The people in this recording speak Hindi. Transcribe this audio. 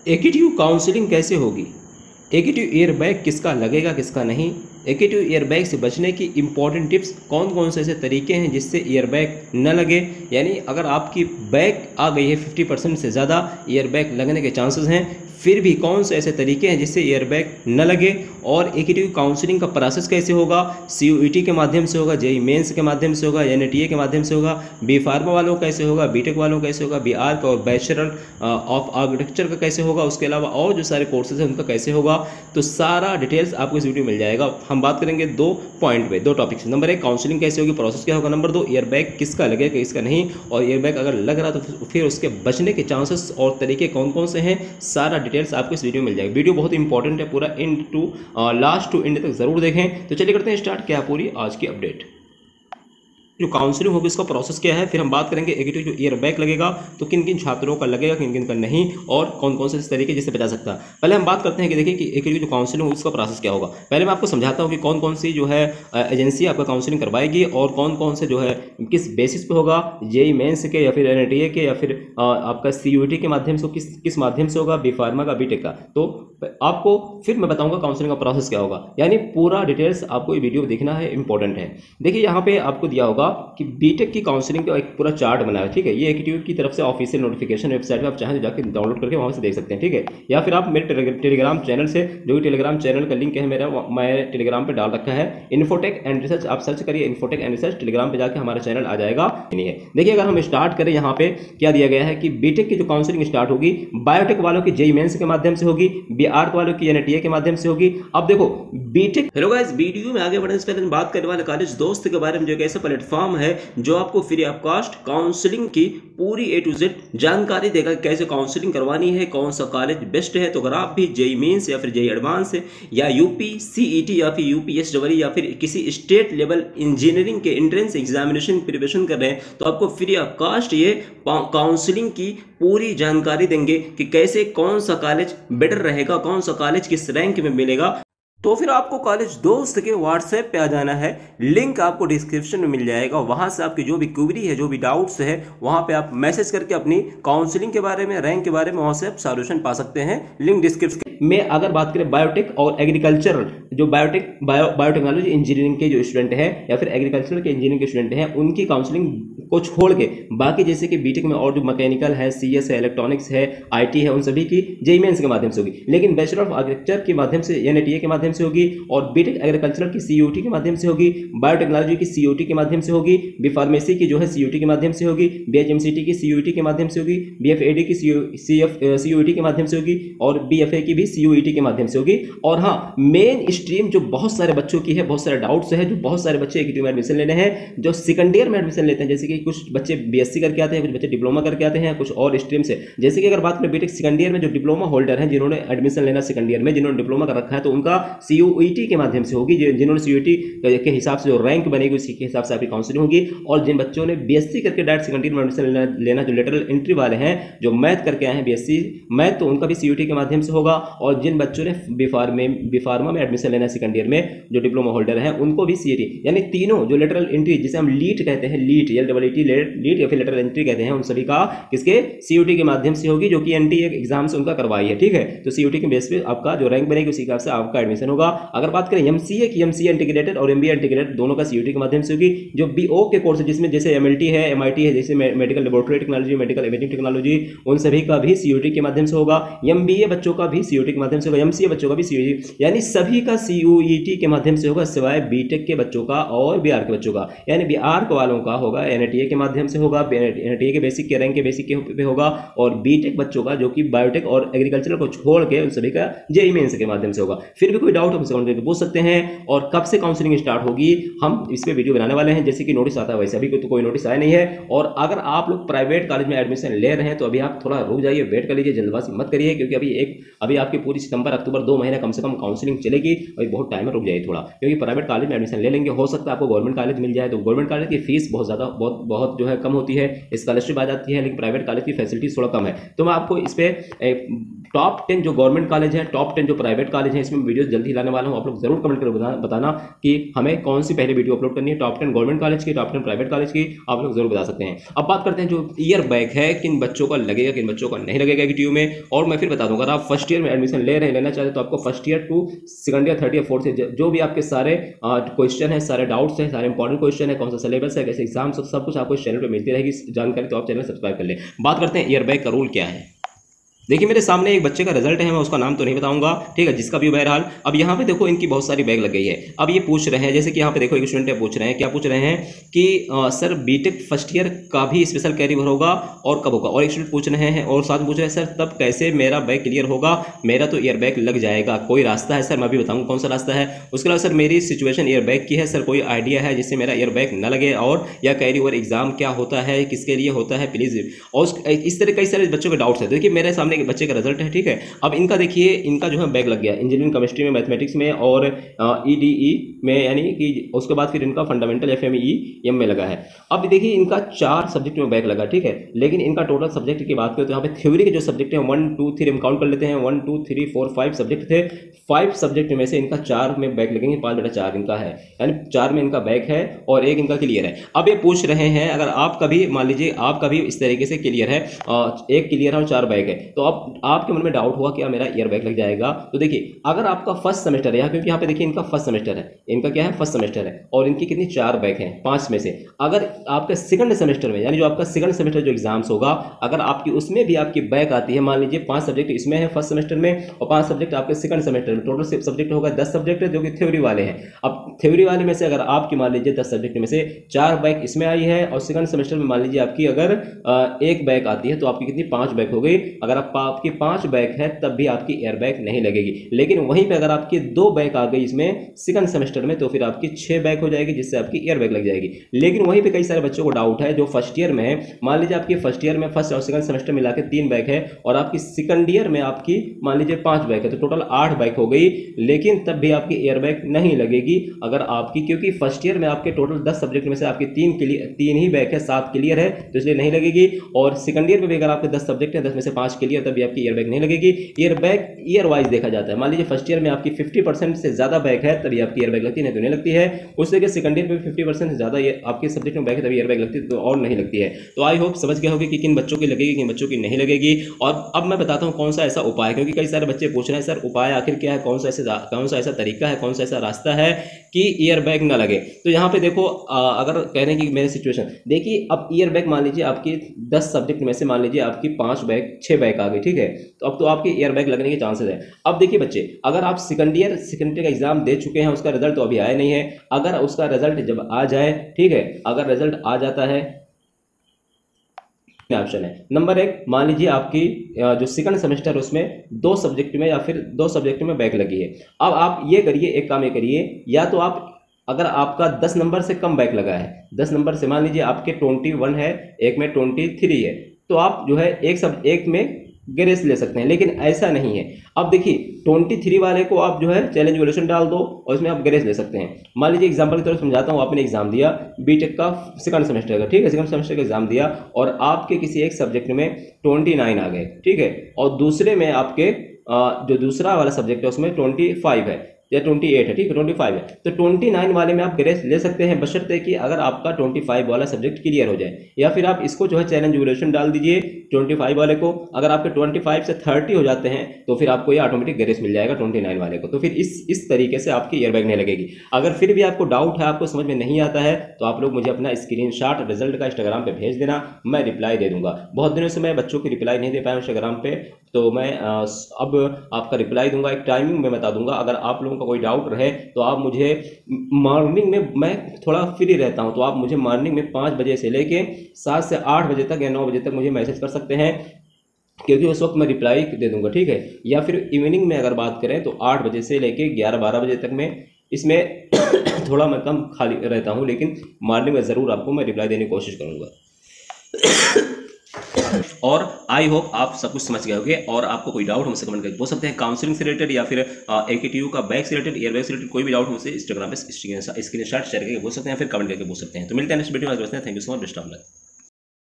एकेटीयू काउंसलिंग कैसे होगी? एकेटीयू एयरबैग किसका लगेगा किसका नहीं? एकेटीयू एयरबैग से बचने की इंपॉर्टेंट टिप्स कौन कौन से ऐसे तरीके हैं जिससे एयरबैग न लगे, यानी अगर आपकी बैग आ गई है 50% से ज़्यादा एयरबैग लगने के चांसेस हैं, फिर भी कौन से ऐसे तरीके हैं जिससे एयरबैग न लगे, और एकेटीयू काउंसलिंग का प्रोसेस कैसे होगा? सीयूईटी के माध्यम से होगा, जेईई मेंस के माध्यम से होगा, एनटीए के माध्यम से होगा, बी फार्मा वालों का कैसे होगा, बीटेक वालों का कैसे होगा, बी आर्क और बैचलर ऑफ आर्किटेक्चर का कैसे होगा, उसके अलावा और जो सारे कोर्सेज हैं उनका कैसे होगा, तो सारा डिटेल्स आपको इस वीडियो में मिल जाएगा। हम बात करेंगे दो पॉइंट पे, दो टॉपिक्स। नंबर 1 काउंसलिंग कैसे होगी, प्रोसेस क्या होगा। नंबर 2 एयरबैग किसका लगेगा किसका नहीं, और एयरबैग अगर लग रहा तो फिर उसके बचने के चांसेस और तरीके कौन कौन से हैं, सारा डिटेल्स आपको इस वीडियो में मिल जाएगा। वीडियो बहुत इंपॉर्टेंट है, पूरा end to last to end तक जरूर देखें। तो चलिए करते हैं स्टार्ट, क्या पूरी आज की अपडेट। जो काउंसलिंग होगी उसका प्रोसेस क्या है, फिर हम बात करेंगे एकेटीयू जो एयरबैग लगेगा तो किन किन छात्रों का लगेगा किन किन का नहीं, और कौन कौन से तरीके जिससे बचा सकता है। पहले हम बात करते हैं कि देखिए कि एकेटीयू जो काउंसलिंग होगी उसका प्रोसेस क्या होगा। पहले मैं आपको समझाता हूँ कि कौन कौन सी जो है एजेंसी आपका काउंसलिंग करवाएगी और कौन कौन से जो है किस बेसिस पे होगा, जेईई मेंस के या फिर एनटीए के या फिर आपका सीयूईटी के माध्यम से, किस माध्यम से होगा, बी फार्मा का, बीटेक का। तो आपको फिर मैं बताऊंगा काउंसलिंग का प्रोसेस क्या होगा, यानी पूरा डिटेल्स आपको ये वीडियो देखना है, इंपॉर्टेंट है। देखिए यहाँ पे आपको दिया होगा कि बीटेक की काउंसलिंग का एक पूरा चार्ट बना है, ठीक है। ये एकेटीयू की तरफ से ऑफिशियल नोटिफिकेशन वेबसाइट पे आप चाहें जाकर डाउनलोड करके वहां से देख सकते हैं, ठीक है। या फिर आप मेरे टेलीग्राम चैनल से, जो कि टेलीग्राम चैनल का लिंक है मेरा, मैं टेलीग्राम पे डाल रखा है, इन्फोटेक एंड रिसर्च, आप सर्च करिए इन्फोटेक एंड रिसर्च, टेलीग्राम पे जाकर हमारा चैनल आ जाएगा। नहीं है, देखिए अगर हम स्टार्ट करें, यहाँ पे क्या दिया गया है कि बीटेक की जो काउंसलिंग स्टार्ट होगी, बायोटेक वालों की जेईई मेंस के माध्यम से होगी, बीआर्क वालों की एनटीए के माध्यम से होगी। अब देखो बीटेक, हेलो गाइस, वीडियो में आगे बढ़ने से पहले बात करने वाले कॉलेज दोस्त के बारे में, जो एक ऐसा प्लेटफॉर्म है जो आपको फ्री ऑफ कॉस्ट काउंसलिंग की पूरी ए टू जेड जानकारी देगा, कैसे काउंसलिंग करवानी है, कौन सा कॉलेज बेस्ट है। तो अगर आप भी जेईई मेंस या फिर जेईई एडवांस या यूपी सीईटी या फिर यूपीएसडब्ल्यू या फिर किसी स्टेट लेवल इंजीनियरिंग के एंट्रेंस एग्जामिनेशन प्रिपरेशन कर रहे हैं, तो आपको फ्री ऑफ कॉस्ट ये काउंसलिंग की पूरी जानकारी देंगे कि कैसे कौन सा कॉलेज बेटर रहेगा, कौन सा कॉलेज किस रैंक में मिलेगा। तो फिर आपको कॉलेज दोस्त के व्हाट्सएप पे आ जाना है, लिंक आपको डिस्क्रिप्शन में मिल जाएगा। वहां से आपकी जो भी क्वेरी है, जो भी डाउट्स है, वहां पे आप मैसेज करके अपनी काउंसलिंग के बारे में, रैंक के बारे में वहां से आप सॉल्यूशन पा सकते हैं। लिंक डिस्क्रिप्शन में। अगर बात करें बायोटेक और एग्रीकल्चर, जो बायोटेक्नोलॉजी इंजीनियरिंग के जो स्टूडेंट हैं या फिर एग्रीकल्चर के इंजीनियरिंग के स्टूडेंट हैं, उनकी काउंसलिंग को छोड़ के बाकी जैसे कि बीटेक में और जो मैकेनिकल है, सीएस है, इलेक्ट्रॉनिक्स है, आईटी है, उन सभी की जेईई मेंस के माध्यम से होगी। लेकिन बैचलर ऑफ आर्किटेक्चर के माध्यम से, एनटीए के माध्यम से होगी, और बीटेक एग्रीकल्चर की सीयूटी के माध्यम से होगी, बायोटेक्नोलॉजी की सीयूटी के माध्यम से होगी, बी फार्मेसी की जो है सीयूटी के माध्यम से होगी, बीएचएमसीटी की सीयूटी के माध्यम से होगी, बीएफएडी की सीयूटी के माध्यम से होगी, और बीएफए की भी सीयूटी के माध्यम से होगी। और हाँ, मेन स्ट्रीम जो बहुत सारे बच्चों की है, बहुत सारे डाउट्स है, जो बहुत सारे बच्चे एकेटीयू में एडमिशन लेने हैं, जो सेकंड ईयर में एडमिशन लेते हैं, जैसे कि कुछ बच्चे बीएससी करके आते हैं, कुछ बच्चे डिप्लोमा करके आते हैं, कुछ और स्ट्रीम से। जैसे कि अगर बात करें बीटेक सेकंड ईयर में जो डिप्लोमा होल्डर हैं, जिन्होंने एडमिशन लेना सेकंड ईयर में, जिन्होंने डिप्लोमा कर रखा है, तो उनका सीयूईटी के माध्यम से होगी। जिन्होंने सीयूईटी के हिसाब से जो रैंक बनेगी उसी के हिसाब से आपकी काउंसलिंग होगी। और जिन बच्चों ने बीएससी करके डायरेक्ट सेकंड ईयर में एडमिशन लेना, जो लेटरल एंट्री वाले हैं, जो मैथ करके आए हैं बीएससी मैथ, तो उनका भी सीयूटी के माध्यम से होगा। और जिन बच्चों ने बीफार्मा में एडमिशन लेना सीकंड ईयर में, जो डिप्लोमा होल्डर हैं, उनको भी सीईटी, यानी तीनों जो लेटरल एंट्री, जिसे हम लीट कहते हैं, लीट लीट या फिर लेटरल एंट्री कहते हैं, उन सभी का किसके सीयूटी के माध्यम से होगी, जो कि एनटीए एग्जाम से उनका करवाई है, ठीक है। तो सीयूटी के बेस पे आपका जो रैंक बनेगी उसी हिसाब से आपका एडमिशन होगा। अगर बात करें एमसीए की, एमसीए इंटीग्रेटेड और एमबीए इंटीग्रेटेड, दोनों का सीयूटी के माध्यम से होगी। जो बीओ के कोर्स जिसमें जैसे एमएलटी है, एमआईटी है, जैसे medical laboratory technology, medical imaging technology, उन सभी का भी सीयूटी के माध्यम से होगा। एमबीए बच्चों का भी सीयूटी के माध्यम से होगा, एमसीए बच्चों का भी सीयूटी, यानी सभी का सीयूईटी के माध्यम से होगा, सिवाय बीटेक के बच्चों का और बीआर के बच्चों का। यानी बीआर वालों का होगा एनटीए के माध्यम से होगा, एनटीए के बेसिक के रैंक के बेसिक पे होगा, और बीटेक बच्चों का, जो कि बायोटेक और एग्रीकल्चर को छोड़ के, उन सभी का जेईई मेंस के माध्यम से होगा। फिर भी कोई डाउट हो मुझसे कमेंट पूछ सकते हैं। और कब से काउंसलिंग स्टार्ट होगी, हम इस पे वीडियो बनाने वाले हैं। जैसे कि नोटिस आता है वैसे अभी तो कोई नोटिस आया नहीं है। और अगर आप लोग प्राइवेट कॉलेज में एडमिशन ले रहे हैं तो अभी आप थोड़ा रुक जाइए, वेट कर लीजिए, जल्दबाजी मत करिए, क्योंकि अभी आपकी पूरी सितंबर अक्टूबर 2 महीने कम से कम काउंसलिंग चलेगी। अभी बहुत टाइम है, रुक जाइए थोड़ा, क्योंकि प्राइवेट कॉलेज में एडमिशन ले लेंगे, हो सकता है आपको गवर्नमेंट कॉलेज मिल जाए। तो गवर्नमेंट कॉलेज की फीस बहुत ज़्यादा बहुत जो है कम होती है, स्कॉलरशिप आ जाती है, लेकिन प्राइवेट कॉलेज की फैसिलिटीज थोड़ा कम है। तो मैं आपको इस पे टॉप 10 जो गवर्नमेंट कॉलेज है, टॉप 10 जो प्राइवेट कॉलेज है, इसमें वीडियो जल्दी लाने वाला हूं। आप लोग जरूर कमेंट करके बताना कि हमें कौन सी पहले वीडियो अपलोड करनी है, टॉप 10 गवर्नमेंट कॉलेज की, टॉप 10 प्राइवेट कॉलेज की, आप लोग जरूर बता सकते हैं। अब बात करते हैं जो ईयर बैग है, किन बच्चों का लगेगा, किन बच्चों का नहीं लगेगा एकेटीयू में। और मैं फिर बता दूंगा, अगर आप फर्स्ट ईयर में एडमिशन लेना चाहते तो आपको first year to second year, third year, fourth year जो भी आपके सारे क्वेश्चन है, सारे डाउट्स हैं, सारे इंपॉर्टेंट क्वेश्चन है, कौन सा सिलेबस है, कैसे एग्जाम, सब कुछ आपको इस चैनल पर मिलती रहेगी जानकारी। तो आप चैनल सब्सक्राइब कर लें। बात करते हैं ईयर बैग का रूल क्या है। देखिए मेरे सामने एक बच्चे का रिजल्ट है, मैं उसका नाम तो नहीं बताऊंगा, ठीक है, जिसका भी बहरहाल। अब यहाँ पे देखो इनकी बहुत सारी बैग लग गई है। अब ये पूछ रहे हैं, जैसे कि यहाँ पे देखो एक स्टूडेंट है, पूछ रहे हैं, क्या पूछ रहे हैं कि सर बीटेक फर्स्ट ईयर का भी स्पेशल कैरी होगा और कब होगा। और एक स्टूडेंट पूछ रहे हैं और साथ में पूछ रहे हैं, सर तब कैसे मेरा बैग क्लियर होगा, मेरा तो ईयर बैग लग जाएगा, कोई रास्ता है सर? मैं भी बताऊँगा कौन सा रास्ता है। उसके अलावा सर मेरी सिचुएशन ईयर बैग की है, सर कोई आइडिया है जिससे मेरा ईयर बैग न लगे, और या कैरी ओवर एग्जाम क्या होता है, किसके लिए होता है, प्लीज़। और इस तरह कई सारे बच्चों के डाउट्स है। देखिए मेरे सामने एक बच्चे का रिजल्ट है, ठीक है। अब इनका देखिए, इनका जो है बैग लग गया इंजीनियरिंग केमिस्ट्री में, मैथमेटिक्स में और ईडीई में, यानी कि उसके बाद फिर इनका फंडामेंटल एफएमई में लगा है। अब देखिए इनका 4 सब्जेक्ट में बैग लगा, ठीक है। लेकिन इनका टोटल सब्जेक्ट की बात करें तो यहाँ पे थ्योरी के जो सब्जेक्ट हैं 1 2 3 हम काउंट कर लेते हैं, 1 2 3 4 5 सब्जेक्ट थे। 5 सब्जेक्ट में से इनका 4 में बैग लगेंगे, 5/4 इनका है, यानी 4 में इनका बैग है और 1 इनका क्लियर है। अब ये पूछ रहे हैं, अगर आपका भी मान लीजिए आपका भी इस तरीके से क्लियर है, 1 क्लियर है और 4 बैग है, तो अब आपके मन में डाउट हुआ क्या मेरा ईयर बैग लग जाएगा। तो देखिए अगर आपका फर्स्ट सेमेस्टर है, क्योंकि यहाँ पे देखिए इनका फर्स्ट सेमेस्टर है, इनका क्या है, फर्स्ट सेमेस्टर है, और इनकी कितनी 4 बैग हैं 5 में से। अगर आपके सेकंड सेमेस्टर में, यानी जो आपका सेकंड सेमेस्टर जो एग्जाम्स होगा, अगर आपकी उसमें भी आपकी बैग आती है, मान लीजिए 5 सब्जेक्ट इसमें है फर्स्ट सेमेस्टर में और 5 सब्जेक्ट आपके सेकंड सेमेस्टर में, टोटल सब्जेक्ट होगा 10 सब्जेक्ट जो कि थ्योरी वाले हैं। अब थ्योरी वाले में से अगर आपकी मान लीजिए 10 सब्जेक्ट में से 4 बैग इसमें आई है और सेकंड सेमेस्टर में मान लीजिए आपकी अगर 1 बैग आती है, तो आपकी कितनी 5 बैग हो गई। अगर आपकी 5 बैग है तब भी आपकी ईयर बैग नहीं लगेगी। लेकिन वहीं पे अगर आपकी 2 बैग आ गई इसमें सेकंड सेमेस्टर में, तो फिर आपकी 6 बैग हो जाएगी, जिससे आपकी ईयर बैग लग जाएगी। लेकिन वहीं पे कई सारे बच्चों को डाउट है जो फर्स्ट ईयर में है, मान लीजिए आपकी फर्स्ट ईयर में फर्स्ट और सेकंड सेमेस्टर मिला के 3 बैग है और आपकी सेकंड ईयर में आपकी मान लीजिए 5 बैग है, तो टोटल 8 बैग हो गई। लेकिन तब भी आपकी ईयर बैग नहीं लगेगी अगर आपकी, क्योंकि फर्स्ट ईयर में आपके टोटल 10 सब्जेक्ट में से आपकी 3 ही बैग है, 7 क्लियर है, तो इसलिए नहीं लगेगी। और सेकंड ईयर में भी अगर आपके 10 सब्जेक्ट है, 10 में से 5 क्लियर, तभी आपकी ईयर बैग नहीं लगेगी। ईयर बैग ईयर वाइज देखा जाता है। मान लीजिए फर्स्ट ईयर में आपकी 50% से ज्यादा बैग है तभी आपकी ईयर बैग लगती है, नहीं तो नहीं लगती है। उससे कि सेकंड ईयर में 50% से ज्यादा आपके सब्जेक्ट में बैग है तभी ईयर बैग लगती है, तो और नहीं लगती है। तो आई होप समझ गए होगे कि किन बच्चों की लगेगी, किन बच्चों की नहीं लगेगी। और अब मैं बताता हूं कौन सा ऐसा उपाय, क्योंकि कई सारे बच्चे पूछ रहे हैं सर उपाय आखिर क्या है, कौन सा ऐसा तरीका है, कौन सा ऐसा रास्ता है कि ईयर बैग ना लगे। तो यहाँ पे देखो, अगर कह रहे हैं कि मेरी सिचुएशन देखिए, अब ईयर बैग मान लीजिए आपकी 10 सब्जेक्ट में से मान लीजिए आपकी 6 बैग आ गई, ठीक है, तो अब तो आपकी ईयर बैग लगने के चांसेस है। अब देखिए बच्चे, अगर आप सेकंड ईयर का एग्जाम दे चुके हैं, उसका रिजल्ट तो अभी आया नहीं है, अगर उसका रिजल्ट जब आ जाए, ठीक है, अगर रिजल्ट आ जाता है, ऑप्शन है नंबर 1, मान लीजिए आपकी जो सेकंड सेमेस्टर उसमें 2 सब्जेक्ट में या फिर 2 सब्जेक्ट में बैग लगी है। अब आप ये करिए, एक काम ये करिए, या तो आप अगर आपका 10 नंबर से कम बैग लगा है, 10 नंबर से मान लीजिए आपके 21 है, एक में 23 है, तो आप जो है एक में ग्रेस ले सकते हैं। लेकिन ऐसा नहीं है। अब देखिए 23 वाले को आप जो है चैलेंज वैल्यूएशन डाल दो और इसमें आप ग्रेस ले सकते हैं। मान लीजिए एग्जांपल की तरफ समझाता हूँ, आपने एग्जाम दिया बीटेक का सेकंड सेमेस्टर का, ठीक है, सेकंड सेमेस्टर का एग्जाम दिया और आपके किसी एक सब्जेक्ट में 29 आ गए, ठीक है, और दूसरे में आपके जो दूसरा वाला सब्जेक्ट है उसमें 25 है या 28 है, ठीक है, 25 है, तो 29 वाले में आप ग्रेस ले सकते हैं, बशर्ते कि अगर आपका 25 वाला सब्जेक्ट क्लियर हो जाए। या फिर आप इसको जो है चैलेंज वैल्यूएशन डाल दीजिए 25 वाले को, अगर आपके 25 से 30 हो जाते हैं तो फिर आपको ये ऑटोमेटिक ग्रेस मिल जाएगा 29 वाले को। तो फिर इस तरीके से आपकी ईयर बैग नहीं लगेगी। अगर फिर भी आपको डाउट है, आपको समझ में नहीं आता है, तो आप लोग मुझे अपना स्क्रीनशॉट रिजल्ट का इंस्टाग्राम पे भेज देना, मैं रिप्लाई दे दूंगा। बहुत दिनों से मैं बच्चों की रिप्लाई नहीं दे पाया इंस्टाग्राम पे, तो मैं अब आपका रिप्लाई दूंगा, एक टाइमिंग में बता दूंगा। अगर आप लोगों का कोई डाउट रहे तो आप मुझे मॉर्निंग में, मैं थोड़ा फ्री रहता हूं, तो आप मुझे मॉर्निंग में 5 बजे से लेके 7 से 8 बजे तक या 9 बजे तक मुझे मैसेज कर सकते हैं, क्योंकि उस वक्त मैं रिप्लाई दे दूंगा, ठीक है। या फिर इवनिंग में अगर बात करें तो 8 बजे से लेके 11-12 बजे तक में, इसमें थोड़ा मैं कम खाली रहता हूं, लेकिन मॉर्निंग में ज़रूर आपको मैं रिप्लाई देने की कोशिश करूंगा। और आई होप आप सब कुछ समझ गए होंगे। और आपको कोई डाउट मुझसे कमेंट करके पूछ सकते हैं, काउंसलिंग से रिलेटेड या फिर एकेटीयू का बैग से रिलेटेड, ईयर बैग से रिलेटेड, कोई भी डाउट मुझसे इंस्टाग्राम पे स्क्रीनशॉट शेयर करके पूछ सकते हैं, फिर कमेंट करके पूछ सकते हैं। तो मिलते हैं नेक्स्ट वीडियो में। Thank you so much, best of luck.